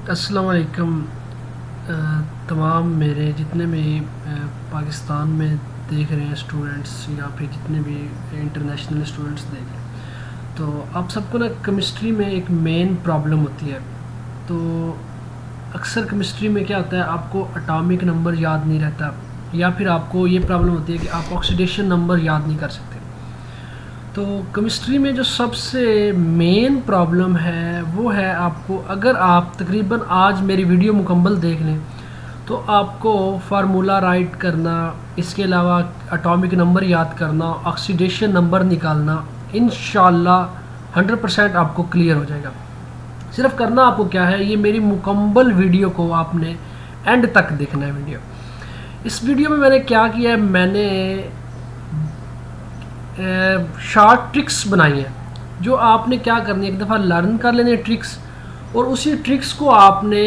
अस्सलाम वालेकुम। तमाम मेरे जितने भी पाकिस्तान में देख रहे हैं स्टूडेंट्स या फिर जितने भी इंटरनेशनल स्टूडेंट्स देख रहे हैं, तो आप सबको ना केमिस्ट्री में एक मेन प्रॉब्लम होती है। तो अक्सर केमिस्ट्री में क्या होता है, आपको एटॉमिक नंबर याद नहीं रहता या फिर आपको ये प्रॉब्लम होती है कि आप ऑक्सीडेशन नंबर याद नहीं कर सकते। तो केमिस्ट्री में जो सबसे मेन प्रॉब्लम है वो है, आपको अगर आप तकरीबन आज मेरी वीडियो मुकम्मल देख लें तो आपको फार्मूला राइट करना, इसके अलावा एटॉमिक नंबर याद करना, ऑक्सीडेशन नंबर निकालना इंशाल्लाह 100% आपको क्लियर हो जाएगा। सिर्फ करना आपको क्या है, ये मेरी मुकम्मल वीडियो को आपने एंड तक देखना है वीडियो। इस वीडियो में मैंने क्या किया है, मैंने शॉर्ट ट्रिक्स बनाई हैं जो आपने क्या करनी है, एक दफ़ा लर्न कर लेने ट्रिक्स, और उसी ट्रिक्स को आपने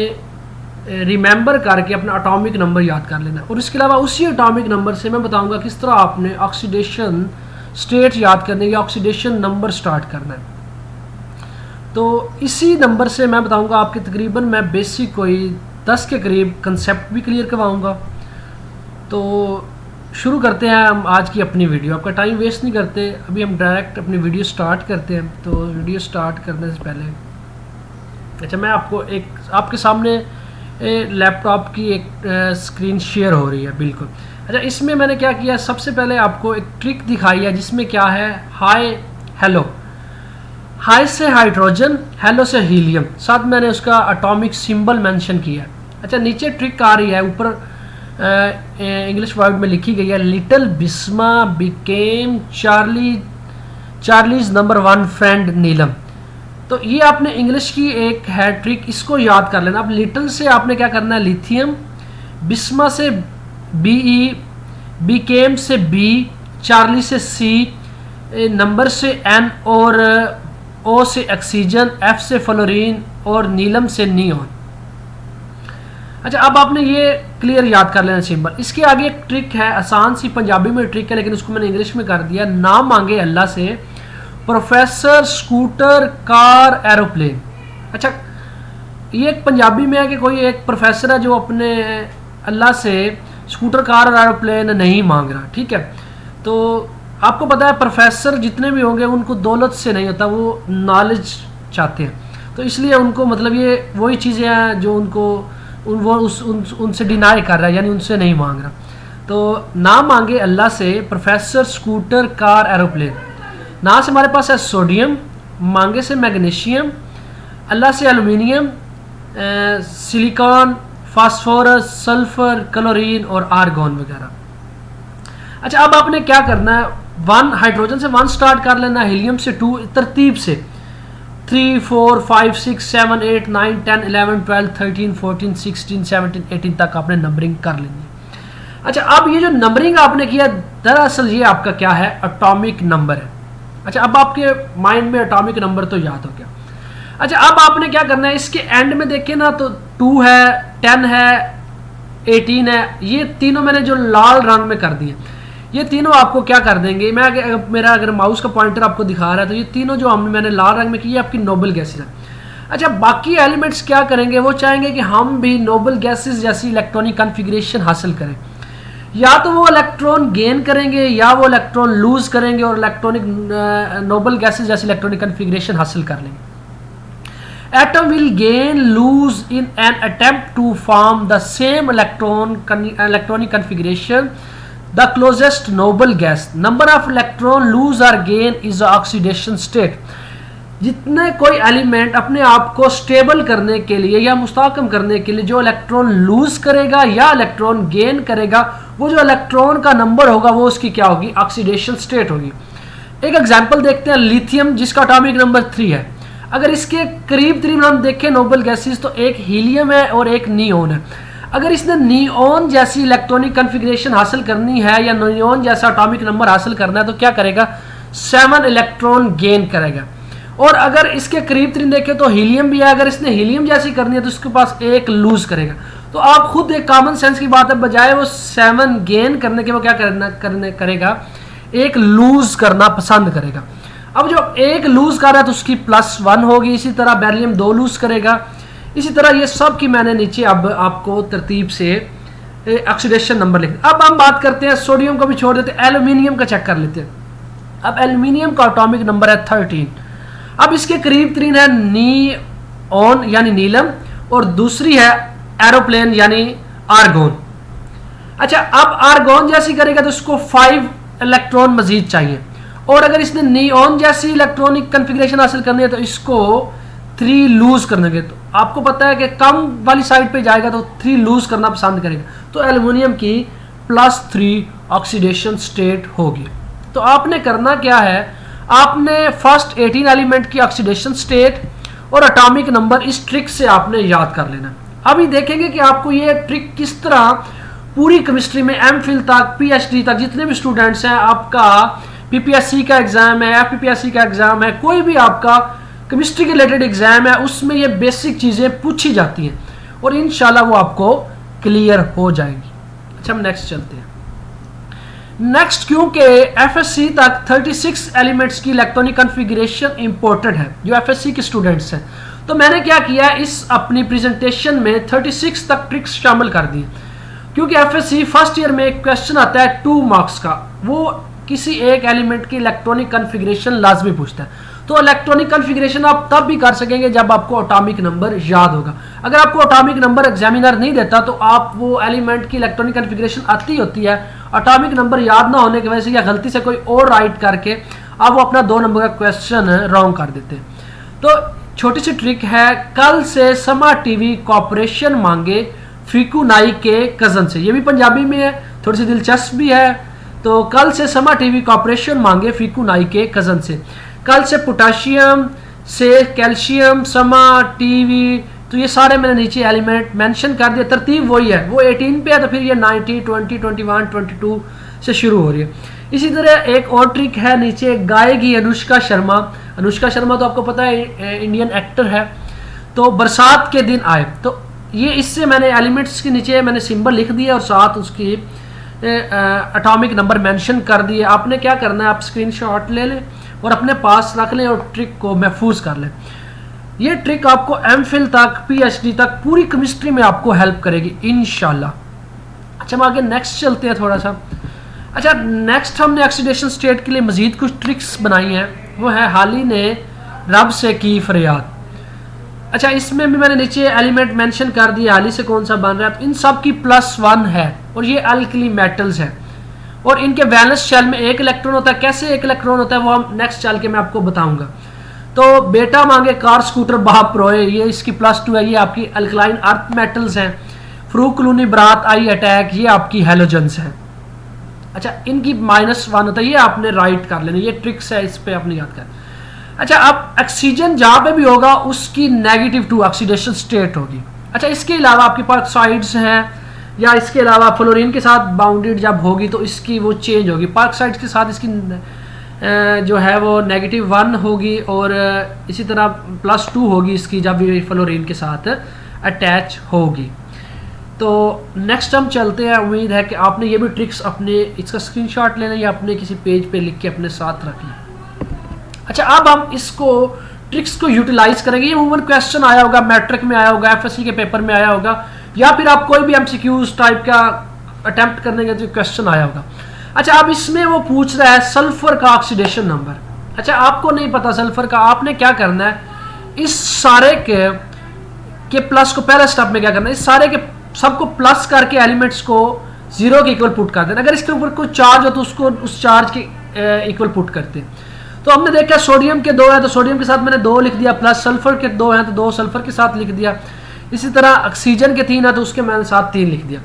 रिमेंबर करके अपना एटॉमिक नंबर याद कर लेना। और इसके अलावा उसी एटॉमिक नंबर से मैं बताऊंगा किस तरह आपने ऑक्सीडेशन स्टेट याद करने या ऑक्सीडेशन नंबर स्टार्ट करना है। तो इसी नंबर से मैं बताऊंगा आपके तकरीबन मैं बेसिक कोई 10 के करीब कंसेप्ट भी क्लियर करवाऊँगा। तो शुरू करते हैं हम आज की अपनी वीडियो। आपका टाइम वेस्ट नहीं करते, अभी हम डायरेक्ट अपनी वीडियो स्टार्ट करते हैं। तो वीडियो स्टार्ट करने से पहले मैं आपको आपके सामने लैपटॉप की एक स्क्रीन शेयर हो रही है, बिल्कुल। इसमें मैंने क्या किया, सबसे पहले आपको एक ट्रिक दिखाई है जिसमें क्या है, हाई हेलो। हाई से हाइड्रोजन, हेलो से हीलियम, साथ मैंने उसका एटॉमिक सिंबल मेंशन किया। नीचे ट्रिक आ रही है, ऊपर इंग्लिश वर्ड में लिखी गई है, little Bisma became Charlie's number 1 friend Neelam. तो ये आपने इंग्लिश की एक है ट्रिक, इसको याद कर लेना। अब लिटिल से आपने क्या करना है, लिथियम, बिस्मा से BE, बिकेम से B, चार्ली से C, नंबर से N और O से ऑक्सीजन, F से फ्लोरीन और नीलम से नियोन। अब आपने ये क्लियर याद कर लेना सिंबल। इसके आगे एक ट्रिक है, आसान सी पंजाबी में ट्रिक है लेकिन उसको मैंने इंग्लिश में कर दिया। ना मांगे अल्लाह से प्रोफेसर स्कूटर कार एरोप्लेन। ये एक पंजाबी में है कि कोई एक प्रोफेसर है जो अपने अल्लाह से स्कूटर कार और एरोप्लेन नहीं मांग रहा, ठीक है। तो आपको पता है प्रोफेसर जितने भी होंगे उनको दौलत से नहीं होता, वो नॉलेज चाहते हैं। तो इसलिए उनको मतलब ये वही चीज़ें हैं जो उनको उनसे डिनाई कर रहा है, यानी उनसे नहीं मांग रहा। तो ना मांगे अल्लाह से प्रोफेसर स्कूटर कार एरोप्लेन। ना से हमारे पास है सोडियम, मांगे से मैग्नीशियम, अल्लाह से aluminium, silicon, phosphorus, sulphur, chlorine और आर्गॉन वगैरह। अब आपने क्या करना है, 1 हाइड्रोजन से 1 स्टार्ट कर लेना, हीलियम से 2, तरतीब से 3, 4, 5, 6, 7, 8, 9, 10, 11, 12, 13, 14, 16, 17, 18 तक आपने नंबरिंग कर लेनी है। अब ये जो नंबरिंग आपने किया, दरअसल ये आपका क्या है, एटॉमिक नंबर है। अब आपके माइंड में एटॉमिक नंबर तो याद हो गया। अब आपने क्या करना है, इसके एंड में देखें ना तो 2 है, 10 है, 18 है, ये तीनों मैंने जो लाल रंग में कर दिए, ये तीनों आपको क्या कर देंगे, मेरा अगर माउस का पॉइंटर आपको दिखा रहा है तो ये तीनों जो मैंने लाल रंग में की, आपकी नोबल गैसेज है। बाकी एलिमेंट्स क्या करेंगे, वो चाहेंगे कि हम भी नोबल गैसेज जैसी इलेक्ट्रॉनिक कॉन्फ़िगरेशन हासिल करें। या तो वो इलेक्ट्रॉन गेन करेंगे या वो इलेक्ट्रॉन लूज करेंगे और इलेक्ट्रॉनिक नोबल गैसेज जैसी इलेक्ट्रॉनिक कॉन्फ़िगरेशन हासिल कर लेंगे। Atom will gain lose in an attempt to form the same electronic configuration the closest noble gas. Number of electron lose or gain is the oxidation state. जितने कोई element अपने आप को stable करने के लिए या मुस्ताकम करने के लिए जो इलेक्ट्रॉन लूज करेगा या इलेक्ट्रॉन गेन करेगा, वो जो इलेक्ट्रॉन का नंबर होगा वो उसकी क्या होगी, ऑक्सीडेशन स्टेट होगी। एक एग्जांपल देखते हैं, लिथियम जिसका एटॉमिक नंबर 3 है। अगर इसके करीब हम देखें नोबल गैसेस, तो एक हीलियम है और एक नियोन है। अगर इसने नियोन जैसी इलेक्ट्रॉनिक कॉन्फ़िगरेशन हासिल करनी है या नियोन जैसा एटॉमिक नंबर हासिल करना है तो क्या करेगा, 7 इलेक्ट्रॉन गेन करेगा। और अगर इसके करीब देखें तो हीलियम भी है, अगर इसने हीलियम जैसी करनी है तो इसके पास 1 लूज करेगा। तो आप खुद एक कॉमन सेंस की बात है, बजाय वो 7 गेन करने के वो क्या करेगा, 1 लूज करना पसंद करेगा। अब जो 1 लूज कर रहा है तो उसकी +1 होगी। इसी तरह बेरिलियम 2 लूज करेगा, इसी तरह ये सब की मैंने नीचे अब आपको तरतीब से ऑक्सीडेशन नंबर लिख। अब हम बात करते हैं, सोडियम को भी छोड़ देते हैं, एल्यूमिनियम का चेक कर लेते हैं। अब एल्यूमिनियम का एटॉमिक नंबर है 13। अब इसके करीब तरीन है नियोन यानी नीलम, और दूसरी है एरोप्लेन यानी आर्गोन। अच्छा, अब आर्गोन जैसी करेगा तो इसको 5 इलेक्ट्रॉन मजीद चाहिए, और अगर इसने नियोन जैसी इलेक्ट्रॉनिक कन्फिग्रेशन हासिल करनी है तो इसको 3 लूज करने। तो आपको पता है कि कम वाली साइड पे जाएगा तो 3 लूज करना पसंद करेगा, तो एल्युमिनियम की +3 ऑक्सीडेशन स्टेट होगी। तो आपने करना क्या है, आपने फर्स्ट 18 एलिमेंट की ऑक्सीडेशन स्टेट और एटॉमिक नंबर इस ट्रिक से आपने याद कर लेना। अभी देखेंगे कि आपको ये ट्रिक किस तरह पूरी केमिस्ट्री में एमफिल तक, पीएचडी तक जितने भी स्टूडेंट्स हैं, आपका पीपीएससी का एग्जाम है, एफपीपीएससी का एग्जाम है, कोई भी आपका केमिस्ट्री के रिलेटेड एग्जाम है, उसमें ये बेसिक चीज़ें पूछी जाती हैं और इंशाल्लाह वो आपको क्लियर हो जाएंगी। अच्छा, हम नेक्स्ट चलते हैं। नेक्स्ट, क्योंकि एफएससी तक 36 एलिमेंट्स की इलेक्ट्रॉनिक कॉन्फ़िगरेशन इंपॉर्टेंट है जो एफएससी के स्टूडेंट्स हैं, तो मैंने क्या किया, इस अपनी प्रेजेंटेशन में 36 तक ट्रिक्स शामिल कर दी। क्योंकि एफएससी फर्स्ट ईयर में एक क्वेश्चन आता है 2 मार्क्स का, वो किसी एक एलिमेंट की इलेक्ट्रॉनिक कॉन्फ़िगरेशन लाजमी पूछता है। तो इलेक्ट्रॉनिक कॉन्फ़िगरेशन आप तब भी कर सकेंगे जब आपको एटॉमिक नंबर याद होगा। अगर आपको एटॉमिक नंबर एग्जामिनर नहीं देता तो आप वो एलिमेंट की इलेक्ट्रॉनिक कॉन्फ़िगरेशन आती होती है, एटॉमिक नंबर याद ना होने की वजह से या गलती से कोई और राइट करके आप वो अपना 2 नंबर का क्वेश्चन रॉन्ग कर देते हैं। तो छोटी सी ट्रिक है, कल से समा टीवी कॉर्पोरेशन मांगे फीकू नाई के कज़न से, ये भी पंजाबी में है, थोड़ी सी दिलचस्प भी है। तो कल से समा टीवी कॉर्पोरेशन मांगे फीकू नाई के कज़न से, कल से पोटाशियम से कैल्शियम, समा टीवी, तो ये सारे मैंने नीचे एलिमेंट मेंशन कर दिया। तरतीब वही है, वो 18 पे है तो फिर ये 90, 20, 21, 22 से शुरू हो रही है। इसी तरह एक और ट्रिक है, नीचे गाएगी अनुष्का शर्मा। अनुष्का शर्मा तो आपको पता है इंडियन एक्टर है। तो बरसात के दिन आए, तो ये इससे मैंने एलिमेंट्स के नीचे मैंने सिंबल लिख दिया और साथ उसकी एटॉमिक नंबर मेंशन कर दिए। आपने क्या करना है, आप स्क्रीनशॉट ले लें और अपने पास रख लें और ट्रिक को महफूज कर लें। ये ट्रिक आपको एमफिल तक, पीएचडी तक पूरी केमिस्ट्री में आपको हेल्प करेगी इंशाल्लाह। अच्छा, हम आगे नेक्स्ट चलते हैं थोड़ा सा। अच्छा, नेक्स्ट हमने ऑक्सीडेशन स्टेट के लिए मजीद कुछ ट्रिक्स बनाई हैं, वो है हाली ने रब से की फरियाद। अच्छा, इसमें भी मैंने नीचे एलिमेंट मेंशन कर दिया, हाली से कौन सा बन रहा है। तो इन सब की +1 है और ये अल्कली मेटल्स हैं और इनके वैलेंस शेल में 1 इलेक्ट्रॉन होता है। कैसे 1 इलेक्ट्रॉन होता है वो हम नेक्स्ट चल के मैं आपको बताऊंगा। तो बेटा मांगे कार स्कूटर बाप रोए, ये इसकी +2 है, ये आपकी अल्कलाइन अर्थ मेटल्स हैं। फ्रूक क्लूनी बरात आई अटैक, ये आपकी हेलोजन्स हैं। अच्छा, इनकी -1 होता है, ये आपने राइट कर लेना, ये ट्रिक्स है, इस पर आपने याद कर। अच्छा, अब ऑक्सीजन जहाँ पे भी होगा उसकी -2 ऑक्सीडेशन स्टेट होगी। अच्छा, इसके अलावा आपके पास साइड्स हैं, या इसके अलावा फ्लोरीन के साथ बाउंडेड जब होगी तो इसकी वो चेंज होगी। पार्क्साइड्स के साथ इसकी जो है वो -1 होगी और इसी तरह +2 होगी इसकी जब ये फ्लोरीन के साथ अटैच होगी। तो नेक्स्ट हम चलते हैं। उम्मीद है कि आपने ये भी ट्रिक्स अपने इसका स्क्रीनशॉट लेना या अपने किसी पेज पे लिख के अपने साथ रख लें। अच्छा, अब हम इसको ट्रिक्स को यूटिलाइज करेंगे। ये अमूमन क्वेश्चन आया होगा, मैट्रिक में आया होगा, एफएससी के पेपर में आया होगा, या फिर आप कोई भी एमसीक्यूज टाइप का अटेम्प्ट करने का जो क्वेश्चन आया होगा। अच्छा, अब इसमें वो पूछ रहा है सल्फर का ऑक्सीडेशन नंबर। अच्छा, आपको नहीं पता सल्फर का, आपने क्या करना है, इस सारे के प्लस को पहले स्टेप में क्या करना है, इस सारे के सबको प्लस करके एलिमेंट्स को 0 के इक्वल पुट कर देना। अगर इसके ऊपर कोई चार्ज हो तो उसको उस चार्ज के इक्वल पुट करते हैं। तो हमने देखा सोडियम के 2 है तो सोडियम के साथ मैंने 2 लिख दिया, प्लस सल्फर के 2 हैं तो 2 सल्फर के साथ लिख दिया। इसी तरह ऑक्सीजन के 3 है तो उसके मैंने साथ 3 लिख दिया।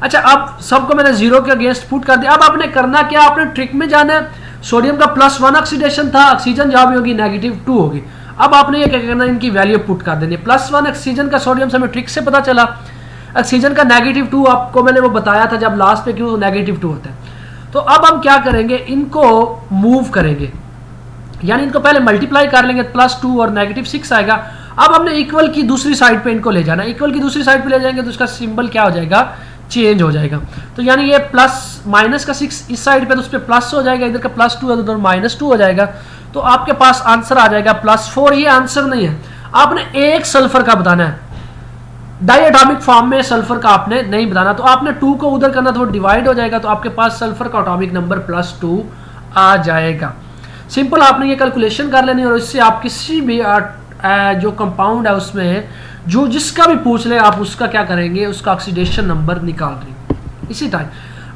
अच्छा, अब सबको मैंने 0 के अगेंस्ट पुट कर दिया। अब आपने करना क्या, आपने ट्रिक में जाना है। सोडियम का +1 ऑक्सीडेशन था, ऑक्सीजन जहाँ भी होगी -2 होगी। अब आपने ये क्या करना है, इनकी वैल्यू पुट कर देनी है। +1 ऑक्सीजन का सोडियम से हमें ट्रिक से पता चला। ऑक्सीजन का -2 आपको मैंने वो बताया था जब लास्ट पे क्यों -2 होता है। तो अब हम क्या करेंगे, इनको मूव करेंगे, यानी इनको पहले मल्टीप्लाई कर लेंगे, +2 और -6 आएगा। अब हमने इक्वल की दूसरी साइड पे इनको ले जाना है। इक्वल की दूसरी साइड पे ले जाएंगे तो उसका सिंबल क्या हो जाएगा, चेंज हो जाएगा। तो यानी ये माइनस का 6 इस साइड पे तो उस पर प्लस हो जाएगा, इधर का +2 है तो उधर -2 हो जाएगा। तो आपके पास आंसर आ जाएगा +4। ये आंसर नहीं है, आपने एक सल्फर का बताना है। डाई एटॉमिक फॉर्म में सल्फर का आपने नहीं बताना, तो आपने 2 को उधर करना तो वो डिवाइड हो जाएगा, तो आपके पास सल्फर का एटॉमिक नंबर +2 आ जाएगा। सिंपल आपने ये कैलकुलेशन कर लेनी और इससे आप किसी भी जो कंपाउंड है उसमें जो जिसका भी पूछ ले आप उसका क्या करेंगे, उसका ऑक्सीडेशन नंबर निकाल देंगे इसी टाइम।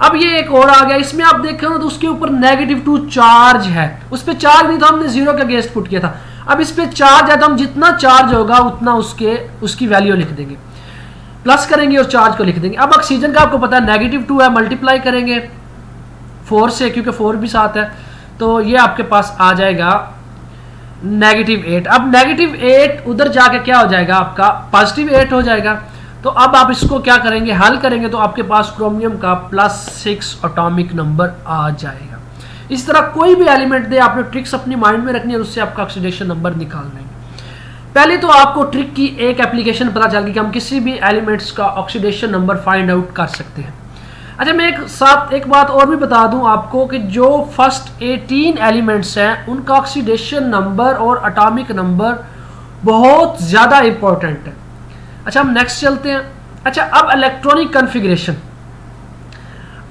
अब ये एक और आ गया, इसमें आप देखें तो उसके ऊपर -2 चार्ज है, उस पर चार्ज नहीं था, हमने 0 के अगेंस्ट पुट किया था। अब इस पे चार्ज है तो हम जितना चार्ज होगा उतना उसकी वैल्यू लिख देंगे, प्लस करेंगे और चार्ज को लिख देंगे। अब ऑक्सीजन का आपको पता है -2 है, मल्टीप्लाई करेंगे 4 से क्योंकि 4 भी साथ है, तो ये आपके पास आ जाएगा -8। अब -8 उधर जाके क्या हो जाएगा, आपका +8 हो जाएगा। तो अब आप इसको क्या करेंगे, हल करेंगे तो आपके पास क्रोमियम का +6 एटॉमिक नंबर आ जाएगा। इस तरह कोई भी एलिमेंट दे, आपने ट्रिक्स अपनी माइंड में रखनी है और उससे आपका ऑक्सीडेशन नंबर निकाल देंगे। पहले तो आपको ट्रिक की एक एप्लीकेशन पता चल गई कि हम किसी भी एलिमेंट्स का ऑक्सीडेशन नंबर फाइंड आउट कर सकते हैं। अच्छा, मैं एक बात और भी बता दूं आपको कि जो फर्स्ट 18 एलिमेंट्स हैं उनका ऑक्सीडेशन नंबर और एटॉमिक नंबर बहुत ज़्यादा इंपॉर्टेंट है। अच्छा, हम नेक्स्ट चलते हैं। अच्छा, अब इलेक्ट्रॉनिक कन्फिग्रेशन,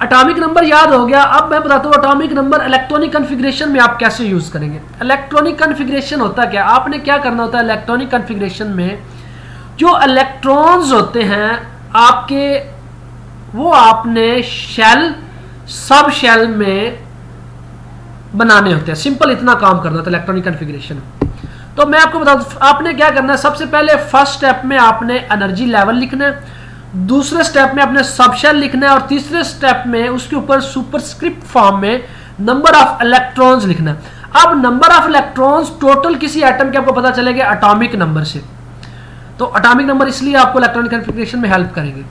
एटॉमिक नंबर याद हो गया। अब मैं बताता हूँ एटॉमिक नंबर इलेक्ट्रॉनिक कन्फिग्रेशन में आप कैसे यूज़ करेंगे। इलेक्ट्रॉनिक कन्फिग्रेशन होता क्या, आपने क्या करना होता है इलेक्ट्रॉनिक कन्फिग्रेशन में, जो इलेक्ट्रॉन्स होते हैं आपके, वो आपने शेल सब शेल में बनाने होते हैं। सिंपल इतना काम करना होता है इलेक्ट्रॉनिक कन्फिग्रेशन। तो मैं आपको बता दूं आपने क्या करना है। सबसे पहले फर्स्ट स्टेप में आपने एनर्जी लेवल लिखना है, दूसरे स्टेप में आपने सब शेल लिखना है और तीसरे स्टेप में उसके ऊपर सुपरस्क्रिप्ट फॉर्म में नंबर ऑफ इलेक्ट्रॉन्स लिखना है। अब नंबर ऑफ इलेक्ट्रॉन्स टोटल किसी एटम के आपको पता चलेगा एटॉमिक नंबर से, तो एटॉमिक नंबर इसलिए आपको इलेक्ट्रॉनिक कन्फिग्रेशन में हेल्प करेंगे।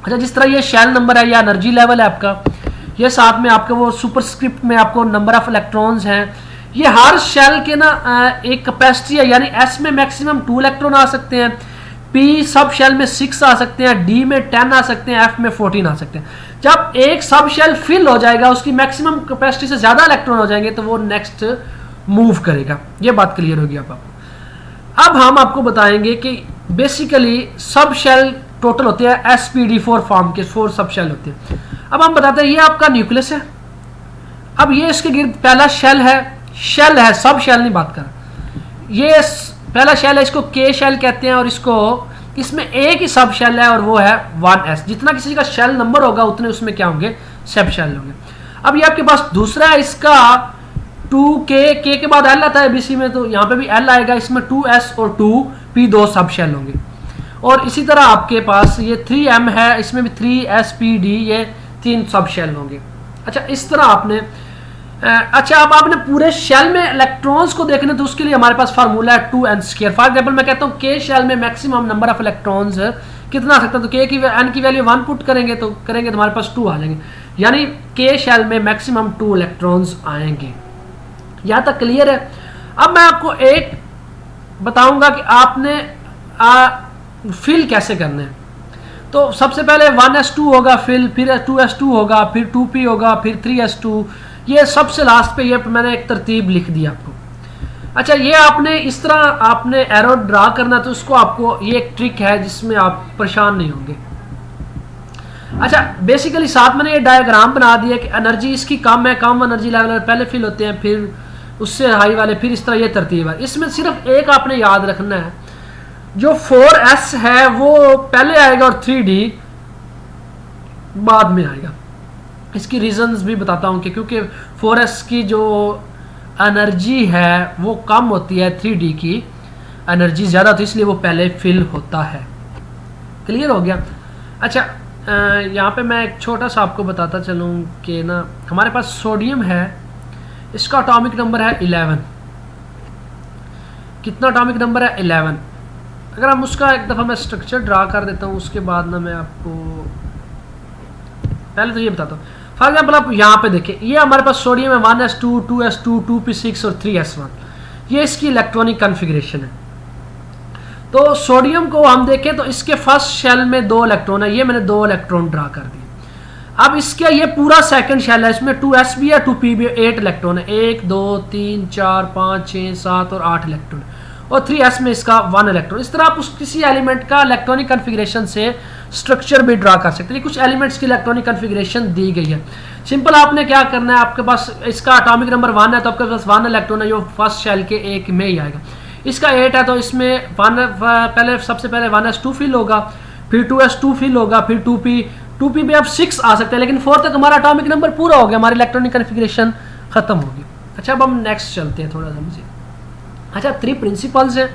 अच्छा, जिस तरह ये शेल नंबर है या एनर्जी लेवल है आपका, ये साथ में आपके वो सुपरस्क्रिप्ट में आपको नंबर ऑफ इलेक्ट्रॉन्स हैं। ये हर शेल के ना एक कैपेसिटी है, यानी एस में मैक्सिमम 2 इलेक्ट्रॉन आ सकते हैं, पी सब शेल में 6 आ सकते हैं, डी में 10 आ सकते हैं, एफ में 14 आ सकते हैं। जब एक सब शेल फिल हो जाएगा, उसकी मैक्सिमम कैपेसिटी से ज़्यादा इलेक्ट्रॉन हो जाएंगे, तो वो नेक्स्ट मूव करेगा। ये बात क्लियर होगी आपको। अब हम आपको बताएंगे कि बेसिकली सब शेल टोटल होते हैं sp4 फॉर्म के, 4 सब शेल होते हैं। अब हम बताते हैं ये आपका न्यूक्लियस है। अब ये इसके गिर्द पहला शेल है, सब शेल नहीं बात कर, ये पहला शेल है, इसको के शेल कहते हैं और इसमें एक ही सब शेल है और वो है 1s। जितना किसी का शेल नंबर होगा उतने उसमें क्या होंगे, सब शेल होंगे। अब ये आपके पास दूसरा है, इसका 2k, k के बाद l आता है एबीसी में, तो यहाँ पे भी l आएगा, इसमें 2s और 2p 2 सब शेल होंगे। और इसी तरह आपके पास ये 3m है, इसमें भी 3spd ये 3 सब शेल होंगे। अच्छा, इस तरह आपने अच्छा, अब आपने पूरे शेल में इलेक्ट्रॉन्स को देखने, तो उसके लिए हमारे पास फार्मूला है 2n²। फॉर एग्जाम्पल मैं कहता हूँ के शेल में मैक्सिमम नंबर ऑफ इलेक्ट्रॉन्स कितना आ सकता है, तो के की n की वैल्यू 1 पुट करेंगे तो हमारे पास 2 आ जाएंगे, यानी के शेल में मैक्सिमम 2 इलेक्ट्रॉन्स आएंगे। यहाँ तक क्लियर है। अब मैं आपको एक बताऊंगा कि आपने फिल कैसे करना है। तो सबसे पहले 1s2 होगा फिल, फिर 2s2 होगा, फिर 2p होगा, फिर 3s2, ये सबसे लास्ट पे ये मैंने एक तरतीब लिख दी आपको। अच्छा, ये आपने इस तरह आपने एरो ड्रा करना, तो उसको आपको ये एक ट्रिक है जिसमें आप परेशान नहीं होंगे। अच्छा, बेसिकली साथ मैंने ये डायग्राम बना दिया कि एनर्जी इसकी कम है, कम एनर्जी लेवल पहले फिल होते हैं, फिर उससे हाई वाले, फिर इस तरह ये तरतीब है। इसमें सिर्फ एक आपने याद रखना है, जो 4s है वो पहले आएगा और 3d बाद में आएगा। इसकी रीजंस भी बताता हूँ कि क्योंकि 4s की जो एनर्जी है वो कम होती है, 3d की एनर्जी ज़्यादा होती है, इसलिए वो पहले फिल होता है। क्लियर हो गया। अच्छा, यहाँ पे मैं एक छोटा सा आपको बताता चलूँ कि ना हमारे पास सोडियम है, इसका एटॉमिक नंबर है 11। कितना एटॉमिक नंबर है, 11। अगर हम उसका एक दफ़ा मैं स्ट्रक्चर ड्रा कर देता हूँ, उसके बाद ना मैं आपको पहले तो ये बताता हूँ। फॉर एग्जाम्पल आप यहाँ पे देखिए, ये हमारे पास सोडियम है 1s2, 2s2, 2p6 और 3s1, ये इसकी इलेक्ट्रॉनिक कन्फिग्रेशन है। तो सोडियम को हम देखें तो इसके फर्स्ट शेल में 2 इलेक्ट्रॉन है, ये मैंने 2 इलेक्ट्रॉन ड्रा कर दिए। अब इसका ये पूरा सेकंड शेल है, इसमें 2s भी है, 2p भी है, 8 इलेक्ट्रॉन है, 1 2 3 4 5 6 7 और 8 इलेक्ट्रॉन। और 3s में इसका 1 इलेक्ट्रॉन। इस तरह आप उस किसी एलिमेंट का इलेक्ट्रॉनिक कन्फिग्रेशन से स्ट्रक्चर भी ड्रा कर सकते हैं। कुछ एलिमेंट्स की इलेक्ट्रॉनिक कन्फिग्रेशन दी गई है। सिंपल आपने क्या करना है, आपके पास इसका एटॉमिक नंबर 1 है तो आपके पास 1 इलेक्ट्रॉन है, जो फर्स्ट शेल के एक में ही आएगा। इसका 8 है तो इसमें पहले सबसे पहले 1s2 फिल होगा, फिर 2s2 फिल होगा, फिर 2p पे अब 6 आ सकते हैं, लेकिन 4 तक हमारा एटॉमिक नंबर पूरा हो गया, हमारी इलेक्ट्रॉनिक कन्फिग्रेशन खत्म होगी। अच्छा, अब हम नेक्स्ट चलते हैं थोड़ा समझिए। अच्छा, 3 प्रिंसिपल्स हैं,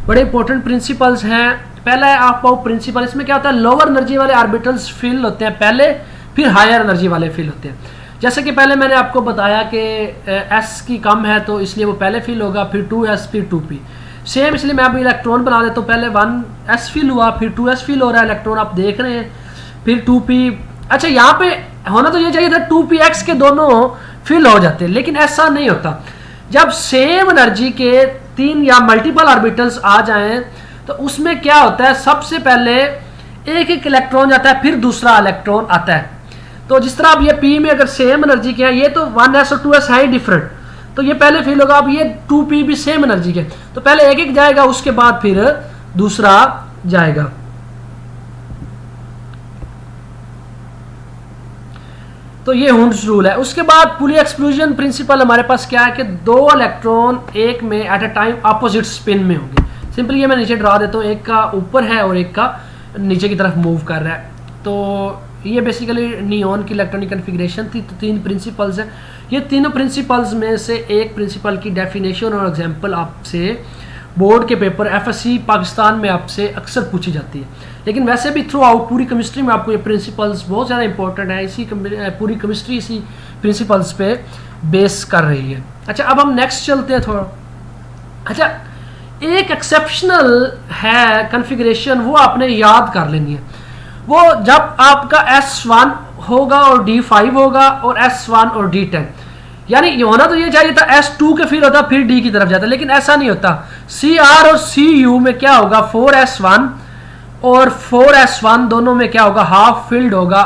बड़े इंपॉर्टेंट प्रिंसिपल्स हैं। पहला है ऑफ बाउ प्रिंसिपल। इसमें क्या होता है, लोअर एनर्जी वाले ऑर्बिटल्स फिल होते हैं पहले, फिर हायर एनर्जी वाले फिल होते हैं। जैसे कि पहले मैंने आपको बताया कि s की कम है तो इसलिए वो पहले फिल होगा, फिर 2s, फिर 2p। सेम इसलिए मैं अभी इलेक्ट्रॉन बना देता हूँ, पहले 1s फिल हुआ, फिर 2s फिल हो रहा है इलेक्ट्रॉन, आप देख रहे हैं, फिर 2p। अच्छा, यहाँ पे होना तो ये चाहिए था 2px के दोनों फिल हो जाते, लेकिन ऐसा नहीं होता। जब सेम एनर्जी के 3 या मल्टीपल ऑर्बिटल्स आ जाएं तो उसमें क्या होता है, सबसे पहले एक एक इलेक्ट्रॉन जाता है, फिर दूसरा इलेक्ट्रॉन आता है। तो जिस तरह अब ये p में अगर सेम एनर्जी के हैं, ये तो 1s और 2s है ही डिफरेंट, तो ये पहले फिल होगा। अब ये 2p भी सेम एनर्जी के, तो पहले एक एक जाएगा, उसके बाद फिर दूसरा जाएगा। तो ये हुंड्स रूल है। उसके बाद पुली एक्सक्लूजन प्रिंसिपल हमारे पास क्या है कि 2 इलेक्ट्रॉन एक में at a time opposite spin में होंगे। सिंपली ये मैं नीचे ड्रा देता हूँ, एक का ऊपर है और एक का नीचे की तरफ मूव कर रहा है। तो ये बेसिकली नियॉन की इलेक्ट्रॉनिक कन्फिग्रेशन थी। तो 3 प्रिंसिपल्स हैं। ये तीनों प्रिंसिपल्स में से एक प्रिंसिपल की डेफिनेशन और एग्जाम्पल आपसे बोर्ड के पेपर FSC पाकिस्तान में आपसे अक्सर पूछी जाती है, लेकिन वैसे भी थ्रू आउट पूरी केमिस्ट्री में आपको ये प्रिंसिपल्स बहुत ज़्यादा इंपॉर्टेंट है। इसी पूरी केमिस्ट्री इसी प्रिंसिपल्स पे बेस कर रही है। अच्छा, अब हम नेक्स्ट चलते हैं थोड़ा। अच्छा, एक एक्सेप्शनल है कन्फिग्रेशन, वो आपने याद कर लेनी है। वो जब आपका S1 होगा और D5 होगा और S1 और D10, यानी ये होना तो ये चाहिए था S2 के फिर होता फिर D की तरफ जाता, लेकिन ऐसा नहीं होता। CR और CU में क्या होगा, 4s1 और 4s1 दोनों में क्या होगा, हाफ फील्ड होगा,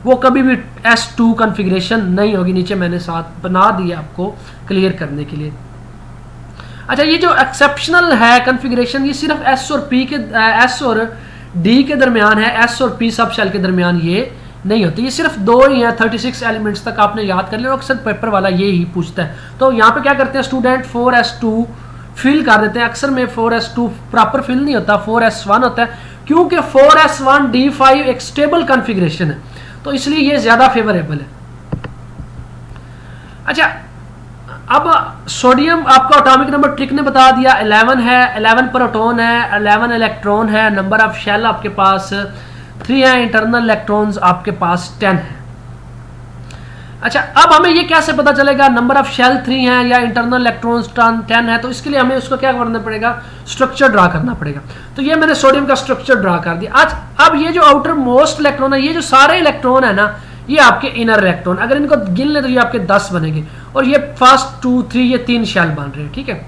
वो कभी भी S2 कन्फिग्रेशन नहीं होगी। नीचे मैंने साथ बना दिया आपको क्लियर करने के लिए। अच्छा, ये जो एक्सेप्शनल है कन्फिग्रेशन, ये सिर्फ S और D के दरमियान है, S और P सब शेल के दरमियान ये नहीं होती। ये सिर्फ 2 ही हैं, 36 एलिमेंट्स तक आपने याद कर लिया, अक्सर पेपर वाला ये ही पूछता है। तो यहाँ पे क्या करते हैं स्टूडेंट, 4s2 फिल कर देते हैं। अक्सर में 4s2 प्रॉपर फिल नहीं होता, 4s1 होता है, क्योंकि 4s1 D5 एक स्टेबल कन्फिग्रेशन है, तो इसलिए ये ज़्यादा फेवरेबल है। अच्छा, अब सोडियम आपका एटॉमिक नंबर ट्रिक ने बता दिया, 11 है, 11 प्रोटॉन है, 11 इलेक्ट्रॉन है, नंबर ऑफ शेल आपके पास 3 है, इंटरनल इलेक्ट्रॉन्स आपके पास 10 है। अच्छा, अब हमें ये कैसे पता चलेगा नंबर ऑफ शेल 3 है या इंटरनल इलेक्ट्रॉन्स 10 है, तो इसके लिए हमें उसको क्या करना पड़ेगा, स्ट्रक्चर ड्रा करना पड़ेगा। तो ये मैंने सोडियम का स्ट्रक्चर ड्रा कर दिया। आज अब ये जो आउटर मोस्ट इलेक्ट्रॉन है, ये जो सारे इलेक्ट्रॉन है ना, ये आपके इनर इलेक्ट्रॉन, अगर इनको गिन ले तो ये आपके 10 बनेंगे, और ये फर्स्ट 2 3 ये 3 शेल बन रहे हैं, ठीक है।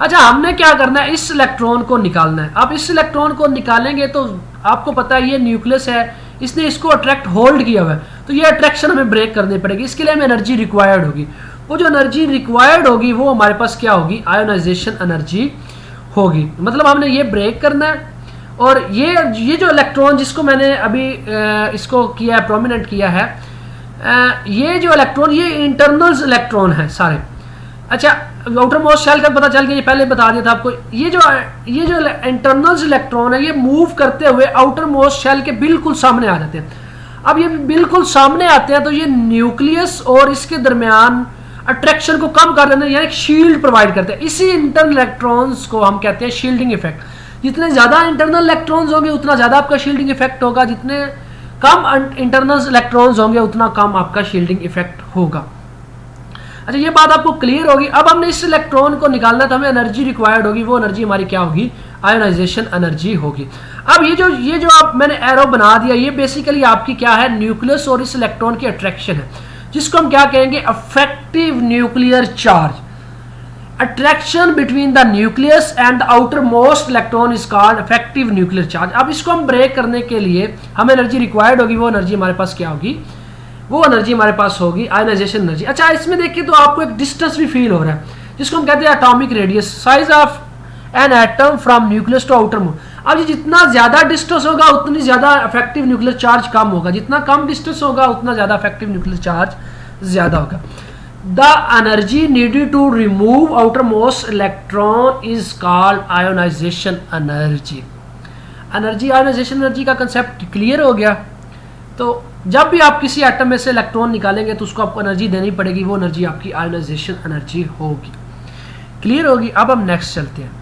अच्छा, हमने क्या करना है, इस इलेक्ट्रॉन को निकालना है। अब इस इलेक्ट्रॉन को निकालेंगे तो आपको पता है ये न्यूक्लियस है, इसने इसको अट्रैक्ट होल्ड किया हुआ है, तो ये अट्रैक्शन हमें ब्रेक करनी पड़ेगी। इसके लिए हमें एनर्जी रिक्वायर्ड होगी। वो जो एनर्जी रिक्वायर्ड होगी वो हमारे पास क्या होगी, आयोनाइजेशन एनर्जी होगी। मतलब हमने ये ब्रेक करना है, और ये जो इलेक्ट्रॉन जिसको मैंने अभी इसको किया है, प्रोमिनेंट किया है, ये जो इलेक्ट्रॉन ये इंटरनल्स इलेक्ट्रॉन है सारे। अच्छा, आउटर मोस्ट शेल का पता चल गया, ये पहले बता दिया था आपको। ये जो इंटरनल्स इलेक्ट्रॉन है, ये मूव करते हुए आउटर मोस्ट शेल के बिल्कुल सामने आ जाते हैं। अब ये बिल्कुल सामने आते हैं तो ये न्यूक्लियस और इसके दरमियान अट्रैक्शन को कम कर देते हैं, यानी शील्ड प्रोवाइड करते हैं। इसी इंटरनल इलेक्ट्रॉन्स को हम कहते हैं शील्डिंग इफेक्ट। जितने ज़्यादा इंटरनल इलेक्ट्रॉन्स होंगे उतना ज़्यादा आपका शील्डिंग इफेक्ट होगा, जितने कम इंटरनल इलेक्ट्रॉन्स होंगे उतना कम आपका शील्डिंग इफेक्ट होगा। अच्छा, ये बात आपको क्लियर होगी। अब हमने इस इलेक्ट्रॉन को निकालना है तो हमें एनर्जी रिक्वायर्ड होगी, वो एनर्जी हमारी क्या होगी, आयोनाइजेशन एनर्जी होगी। अब ये जो आप मैंने एरो बना दिया, ये बेसिकली आपकी क्या है, न्यूक्लियस और इस इलेक्ट्रॉन की अट्रैक्शन है, जिसको हम क्या कहेंगे, affective nuclear charge. Attraction between the nucleus and the outer most electron is called effective nuclear charge. अब इसको हम ब्रेक करने के लिए हमें एनर्जी रिक्वायर्ड होगी, वो एनर्जी हमारे पास क्या होगी, वो एनर्जी हमारे पास होगी आयोनाइजेशन एनर्जी। अच्छा, इसमें देखिए तो आपको एक डिस्टेंस भी फील हो रहा है। जिसको हम कहते हैं atomic radius, size of an atom from nucleus to outermost. अब ये जितना ज्यादा डिस्टेंस होगा उतनी ज्यादा इफेक्टिव न्यूक्लियर चार्ज कम होगा, जितना कम डिस्टेंस होगा उतना ज्यादा इफेक्टिव न्यूक्लियर चार्ज ज्यादा होगा। The energy needed to remove outermost electron is called ionization energy. Energy, ionization energy का कंसेप्ट क्लियर हो गया। तो जब भी आप किसी एटम में से इलेक्ट्रॉन निकालेंगे तो उसको आपको एनर्जी देनी पड़ेगी, वो एनर्जी आपकी आयोनाइजेशन एनर्जी होगी। क्लियर होगी। अब हम नेक्स्ट चलते हैं।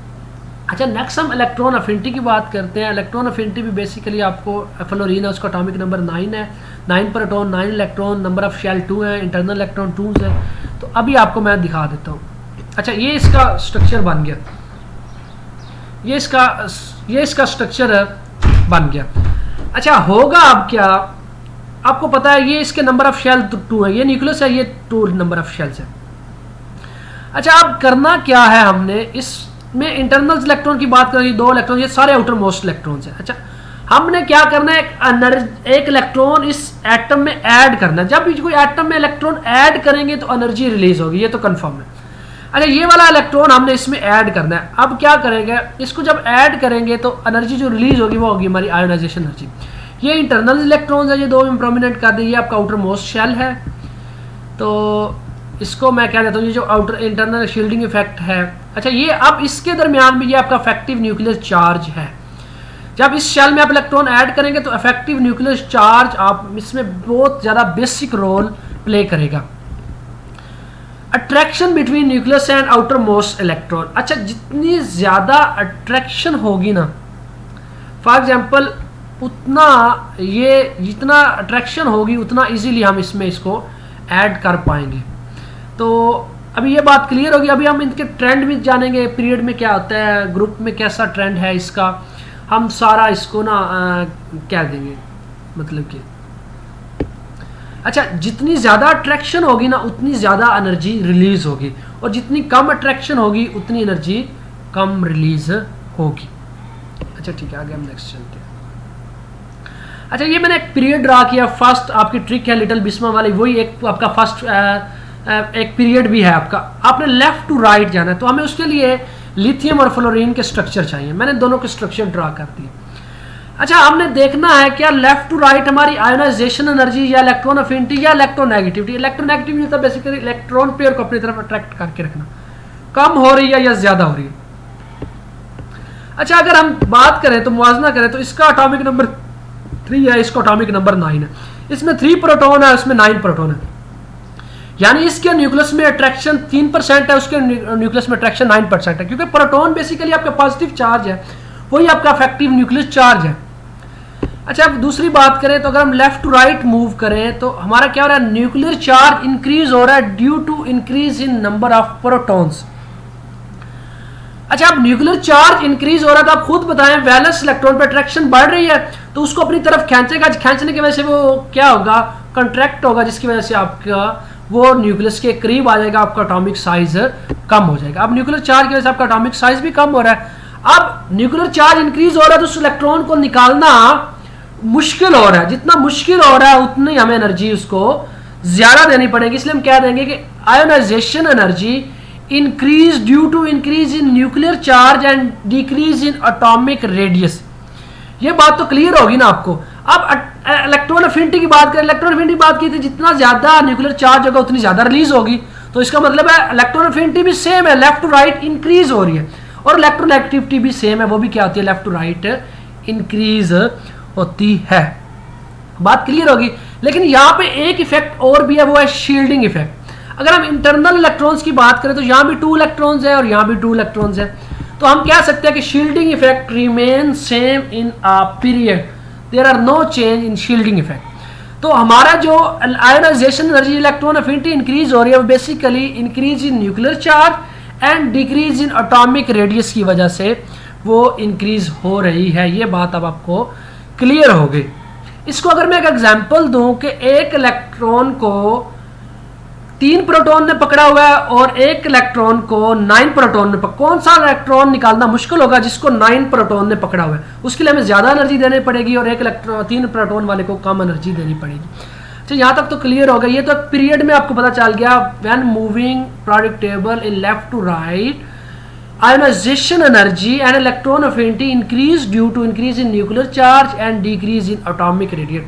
अच्छा, नेक्स्ट हम इलेक्ट्रॉन अफिनिटी की बात करते हैं। इलेक्ट्रॉन अफिनिटी भी बेसिकली आपको फ्लोरीन है, उसका एटॉमिक नंबर 9 है, 9 proton 9 electron, number of shell 2 है, इंटरनल इलेक्ट्रॉन 2 है। तो अभी आपको मैं दिखा देता हूँ। अच्छा, ये इसका स्ट्रक्चर बन गया, ये इसका स्ट्रक्चर बन गया। अच्छा, होगा अब क्या, आपको पता है ये इसके नंबर ऑफ शेल 2 है, ये न्यूक्लियस है, ये 2 नंबर ऑफ शेल्स है। अच्छा, अब करना क्या है हमने, इसमें इंटरनल इलेक्ट्रॉन की बात करें, 2 इलेक्ट्रॉन, ये सारे आउटर मोस्ट इलेक्ट्रॉन है। अच्छा, हमने क्या करना है, एक इलेक्ट्रॉन इस एटम में ऐड करना है। जब भी कोई एटम में इलेक्ट्रॉन ऐड करेंगे तो एनर्जी रिलीज होगी, ये तो कंफर्म है। अच्छा, ये वाला इलेक्ट्रॉन हमने इसमें ऐड करना है। अब क्या करेंगे, इसको जब ऐड करेंगे तो एनर्जी जो रिलीज होगी वो होगी हमारी आयोनाइजेशन एनर्जी। ये इंटरनल इलेक्ट्रॉन्स है, ये 2 में प्रोमिनेंट कर दें, ये आपका आउटर मोस्ट शेल है। तो इसको मैं क्या कहता हूँ, ये जो आउटर इंटरनल शील्डिंग इफेक्ट है। अच्छा, ये अब इसके दरमियान भी ये आपका इफेक्टिव न्यूक्लियर चार्ज है। जब इस शेल में आप इलेक्ट्रॉन ऐड करेंगे तो इफेक्टिव न्यूक्लियर चार्ज आप इसमें बहुत ज़्यादा बेसिक रोल प्ले करेगा। Attraction between nucleus and outer most electron. अच्छा, जितनी ज़्यादा अट्रैक्शन होगी ना, फॉर एग्जाम्पल उतना ये जितना अट्रैक्शन होगी उतना इजीली हम इसमें इसको ऐड कर पाएंगे। तो अभी ये बात क्लियर होगी। अभी हम इनके ट्रेंड भी जानेंगे, पीरियड में क्या होता है, ग्रुप में कैसा ट्रेंड है इसका, हम सारा इसको ना क्या देंगे, मतलब कि अच्छा, जितनी ज़्यादा अट्रैक्शन होगी ना उतनी ज़्यादा एनर्जी रिलीज होगी, और जितनी कम अट्रैक्शन होगी उतनी एनर्जी कम रिलीज होगी। अच्छा, ठीक है, आगे हम नेक्स्ट चलते हैं। अच्छा, ये मैंने एक पीरियड ड्रा किया, फर्स्ट आपकी ट्रिक है लिटिल बिस्मा वाली, वही एक आपका फर्स्ट एक पीरियड भी है आपका। आपने लेफ्ट टू राइट जाना है, तो हमें उसके लिए लिथियम और फ्लोरीन के स्ट्रक्चर चाहिए। मैंने दोनों के स्ट्रक्चर ड्रा कर दिए। अच्छा, हमने देखना है क्या लेफ्ट टू राइट हमारी आयोनाइजेशन एनर्जी या इलेक्ट्रॉन अफिनिटी या इलेक्ट्रोनेगेटिविटी। इलेक्ट्रोनेगेटिविटी होता है बेसिकली इलेक्ट्रॉन पेयर को अपनी तरफ अट्रैक्ट करके रखना, कम हो रही है या ज्यादा हो रही है। अच्छा, अगर हम बात करें तो मुआवजा करें तो इसका एटॉमिक नंबर 3 है, इसका एटॉमिक नंबर 9 है, इसमें 3 प्रोटॉन है, इसमें 9 प्रोटॉन है, यानी इसके न्यूक्लियस में अट्रैक्शन 3% है, उसके न्यूक्लियस में अट्रैक्शन 9% है, क्योंकि प्रोटॉन बेसिकली आपका पॉजिटिव चार्ज है, वही आपका इफेक्टिव न्यूक्लियर चार्ज है। अच्छा, अब दूसरी बात करें तो अगर हम लेफ्ट टू राइट मूव करें तो हमारा क्या हो रहा है, न्यूक्लियर चार्ज इंक्रीज हो रहा है due to increase in number of protons. अच्छा, अब न्यूक्लियर चार्ज इंक्रीज हो रहा है तो आप खुद बताएं, वैलेंस इलेक्ट्रॉन पर अट्रैक्शन बढ़ रही है तो उसको अपनी तरफ खींचेगा, खींचने की वजह से वो क्या होगा, कंट्रैक्ट होगा, जिसकी वजह से आपका वो न्यूक्लियस के करीब आ जाएगा, आपका एटॉमिक साइज कम हो जाएगा। अब न्यूक्लियर चार्ज की वजह से आपका एटॉमिक साइज भी कम हो रहा है। अब न्यूक्लियर चार्ज इंक्रीज हो रहा है तो उस इलेक्ट्रॉन को निकालना मुश्किल हो रहा है, जितना मुश्किल हो रहा है उतनी हमें एनर्जी उसको ज्यादा देनी पड़ेगी। इसलिए हम क्या देंगे कि ionization energy increase due to increase in nuclear charge and decrease in atomic radius. ये बात तो क्लियर होगी ना आपको। अब इलेक्ट्रॉन अफिनिटी की बात करें, इलेक्ट्रॉन अफिनिटी की बात की थी, जितना ज्यादा न्यूक्लियर चार्ज होगा उतनी ज्यादा रिलीज होगी, तो इसका मतलब है इलेक्ट्रॉन अफिनिटी भी सेम है, लेफ्ट टू राइट इंक्रीज हो रही है, और इलेक्ट्रोनेगेटिविटी भी सेम है, वो भी क्या होती है, लेफ्ट टू राइट इंक्रीज होती है। बात क्लियर होगी। लेकिन यहाँ पे एक इफेक्ट और भी है, वो है शील्डिंग इफेक्ट। अगर हम इंटरनल इलेक्ट्रॉन्स की बात करें तो यहाँ भी 2 इलेक्ट्रॉन्स है और यहाँ भी 2 इलेक्ट्रॉन्स है, तो हम कह सकते हैं कि shielding effect remain same in a period, there are no change in shielding effect. तो हमारा जो ionization energy electron affinity increase हो रही है वो basically increase in nuclear charge and decrease in atomic radius की वजह से वो इंक्रीज हो रही है। ये बात अब आपको क्लियर हो गई। इसको अगर मैं एक एग्जांपल दूं कि एक इलेक्ट्रॉन को 3 प्रोटॉन ने पकड़ा हुआ है और एक इलेक्ट्रॉन को 9 प्रोटॉन ने कौन सा इलेक्ट्रॉन निकालना मुश्किल होगा, जिसको 9 प्रोटॉन ने पकड़ा हुआ है उसके लिए हमें ज्यादा एनर्जी देनी पड़ेगी और एक इलेक्ट्रॉन 3 प्रोटॉन वाले को कम एनर्जी देनी पड़ेगी। अच्छा यहाँ तक तो क्लियर हो गया। ये तो पीरियड में आपको पता चल गया when moving product table in left to right ionization energy and electron affinity increase due to increase in nuclear charge and decrease in atomic radius.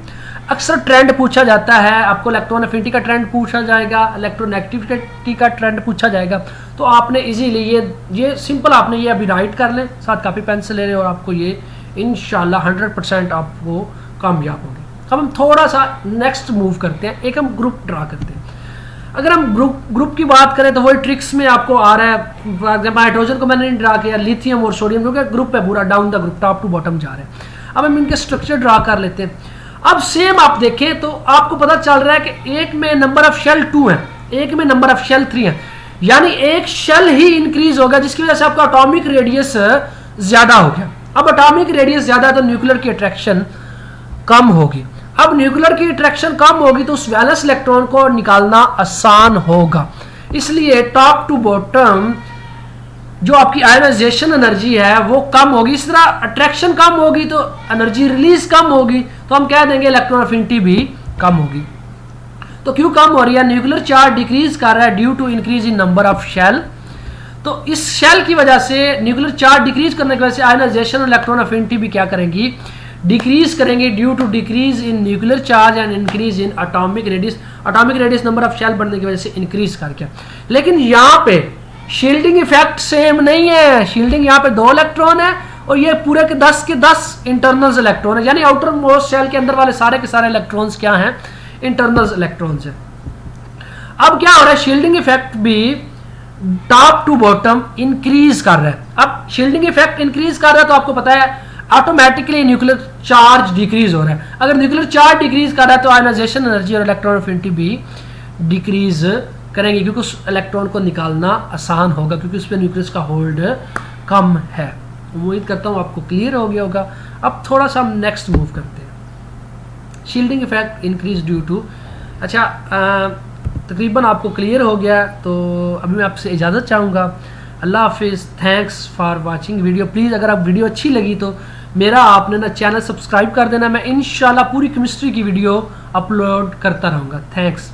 अक्सर ट्रेंड पूछा जाता है आपको, इलेक्ट्रॉन अफिनिटी का ट्रेंड पूछा जाएगा, इलेक्ट्रोनेगेटिविटी का ट्रेंड पूछा जाएगा। तो आपने इजीली ये सिंपल आपने ये अभी राइट कर लें, साथ कापी पेंसिल ले लें और आपको ये इंशाल्लाह 100% आपको कामयाब होंगे। अब हम थोड़ा सा नेक्स्ट मूव करते हैं, एक हम ग्रुप ड्रा करते हैं। अगर हम ग्रुप की बात करें तो वही ट्रिक्स में आपको आ रहा है। जब हाइड्रोजन को मैंने ड्रा किया, लिथियम और सोडियम क्योंकि ग्रुप है पूरा down the group, top to bottom जा रहे हैं। अब हम इनके स्ट्रक्चर ड्रा कर लेते हैं। अब सेम आप देखें तो आपको पता चल रहा है कि एक में नंबर ऑफ शेल 2 है, एक में नंबर ऑफ शेल 3 है, यानी एक शेल ही इंक्रीज होगा जिसकी वजह से आपका एटॉमिक रेडियस ज्यादा हो गया। अब एटॉमिक रेडियस ज्यादा है तो न्यूक्लियर की अट्रैक्शन कम होगी। अब न्यूक्लियर की अट्रैक्शन कम होगी तो उस वैलेंस इलेक्ट्रॉन को निकालना आसान होगा। इसलिए टॉप टू बॉटम जो आपकी आयोनाइजेशन एनर्जी है वो कम होगी। इस तरह अट्रैक्शन कम होगी तो एनर्जी रिलीज कम होगी, तो हम कह देंगे इलेक्ट्रॉन अफिनिटी भी कम होगी। तो क्यों कम हो रही है? न्यूक्लियर चार्ज डिक्रीज कर रहा है due to increase in number of shell. तो इस शेल की वजह से न्यूक्लियर चार्ज डिक्रीज करने की वजह से आयोनाइजेशन और इलेक्ट्रॉन अफिनिटी भी क्या करेंगी? डिक्रीज करेंगे due to decrease in nuclear charge and increase in atomic radius. Atomic radius number of shell बढ़ने की वजह से इंक्रीज करके। लेकिन यहाँ पे शील्डिंग इफेक्ट सेम नहीं है। शील्डिंग यहाँ पे 2 इलेक्ट्रॉन है और ये पूरे के 10 इंटरनल इलेक्ट्रॉन है, यानी आउटर मोस्ट शेल के अंदर वाले सारे के सारे इलेक्ट्रॉन्स क्या हैं? इंटरनल इलेक्ट्रॉन्स हैं। अब क्या हो रहा है? शील्डिंग इफेक्ट भी टॉप टू बॉटम इंक्रीज कर रहा है। अब शील्डिंग इफेक्ट इंक्रीज कर रहा है तो आपको पता है ऑटोमेटिकली न्यूक्लियर चार्ज डिक्रीज हो रहा है। अगर न्यूक्लियर चार्ज डिक्रीज कर रहा है तो आयोनाइजेशन एनर्जी और इलेक्ट्रॉन अफिनिटी भी डिक्रीज करेंगे क्योंकि उस इलेक्ट्रॉन को निकालना आसान होगा क्योंकि उस पर न्यूक्लियस का होल्ड कम है। उम्मीद करता हूँ आपको क्लियर हो गया होगा। अब थोड़ा सा हम नेक्स्ट मूव करते हैं। Shielding effect increase due to, अच्छा तकरीबन आपको क्लियर हो गया। तो अभी मैं आपसे इजाज़त चाहूँगा। अल्लाह हाफिज़, thanks for watching video. Please अगर आप वीडियो अच्छी लगी तो मेरा आपने ना चैनल सब्सक्राइब कर देना। मैं इंशाल्लाह पूरी केमिस्ट्री की वीडियो अपलोड करता रहूँगा। थैंक्स।